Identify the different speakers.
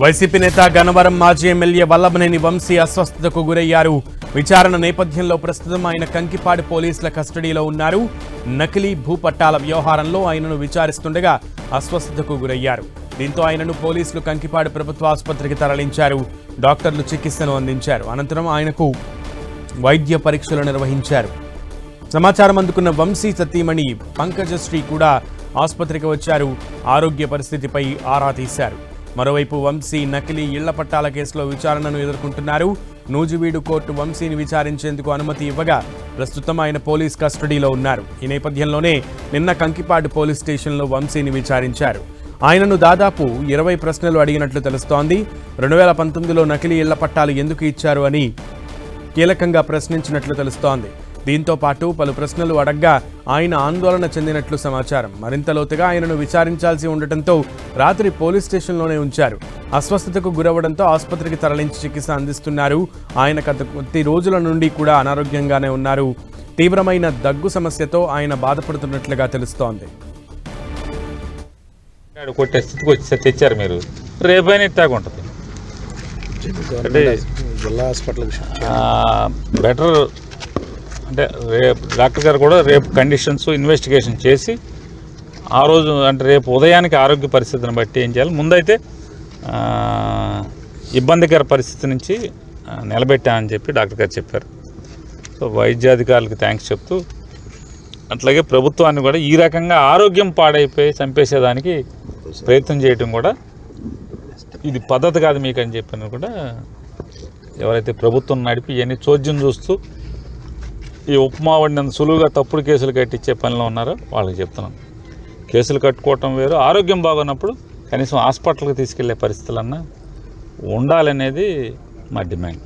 Speaker 1: YCP నేత గన్నవరం మాజీ MLA Vallabhaneni Vamsi అస్వస్థతకు గురయ్యారు. విచారణ నేపథ్యంలో ప్రస్తుతం ఆయన కంకిపాడు పోలీసుల కస్టడీలో ఉన్నారు. నకిలీ భూపట్టాల వ్యవహారంలో ఆయనను విచారిస్తుండగా అస్వస్థతకు గురయ్యారు. దీంతో ఆయనను పోలీసులు కంకిపాడు ప్రభుత్వ ఆసుపత్రికి తరలించారు. డాక్టర్లు చికిత్సను అందించారు. అనంతరం ఆయనకు వైద్య పరీక్షలు నిర్వహించారు. సమాచారం అందుకున్న వంశీ సతీమణి పంకజశ్రీ కూడా ఆసుపత్రికి వచ్చారు. ఆరోగ్య పరిస్థితిపై ఆరా తీశారు. మరోవైపు వంశీ నకిలీ ఇళ్ల పట్టాల కేసులో విచారణను ఎదుర్కొంటున్నారు. నూజివీడు కోర్టు వంశీని విచారించేందుకు అనుమతి ఇవ్వగా ప్రస్తుతం ఆయన పోలీస్ కస్టడీలో ఉన్నారు. ఈ నేపథ్యంలోనే నిన్న కంకిపాడు పోలీస్ స్టేషన్లో వంశీని విచారించారు. ఆయనను దాదాపు 20 ప్రశ్నలు అడిగినట్లు తెలుస్తోంది. 2019లో నకిలీ ఇళ్ల పట్టాలు ఎందుకు ఇచ్చారు అని కీలకంగా ప్రశ్నించినట్లు తెలుస్తోంది. దీంతో పాటు పలు ప్రశ్నలు అడగ్గా ఆయన ఆందోళన చెందినట్లు సమాచారం. మరింత లోతుగా ఆయనను విచారించాల్సి ఉండటంతో రాత్రి పోలీస్ స్టేషన్లోనే ఉంచారు. అస్వస్థతకు గురవడంతో ఆసుపత్రికి తరలించి చికిత్స అందిస్తున్నారు. ఆయన గత కొద్ది రోజుల నుండి కూడా అనారోగ్యంగానే ఉన్నారు. తీవ్రమైన దగ్గు సమస్యతో ఆయన బాధపడుతున్నట్లుగా తెలుస్తోంది.
Speaker 2: కొట్టే స్థితికి వచ్చి తెచ్చారు మీరు, రేపైనా ఇట్టాగా ఉంటుంది అంటే
Speaker 3: జిల్లా హాస్పిటల్
Speaker 2: బెటర్ అంటే రేపు డాక్టర్ గారు కూడా రేపు కండిషన్స్ ఇన్వెస్టిగేషన్ చేసి ఆ రోజు అంటే రేపు ఉదయానికి ఆరోగ్య పరిస్థితిని బట్టి ఏం చేయాలి. ముందైతే ఇబ్బందికర పరిస్థితి నుంచి నిలబెట్టామని చెప్పి డాక్టర్ గారు చెప్పారు. సో వైద్యాధికారులకు థ్యాంక్స్ చెప్తూ అట్లాగే ప్రభుత్వాన్ని కూడా ఈ రకంగా ఆరోగ్యం పాడైపోయి చంపేసేదానికి ప్రయత్నం చేయటం కూడా ఇది పద్ధతి కాదు మీకు అని చెప్పిన కూడా ఎవరైతే ప్రభుత్వం నడిపి ఇవన్నీ చోద్యం చూస్తూ ఈ ఉప్మా వండినంత సులువుగా తప్పుడు కేసులు కట్టించే పనిలో ఉన్నారో వాళ్ళకి చెప్తున్నాం. కేసులు కట్టుకోవటం వేరు, ఆరోగ్యం బాగున్నప్పుడు కనీసం హాస్పిటల్కి తీసుకెళ్లే పరిస్థితులన్నా ఉండాలనేది మా డిమాండ్.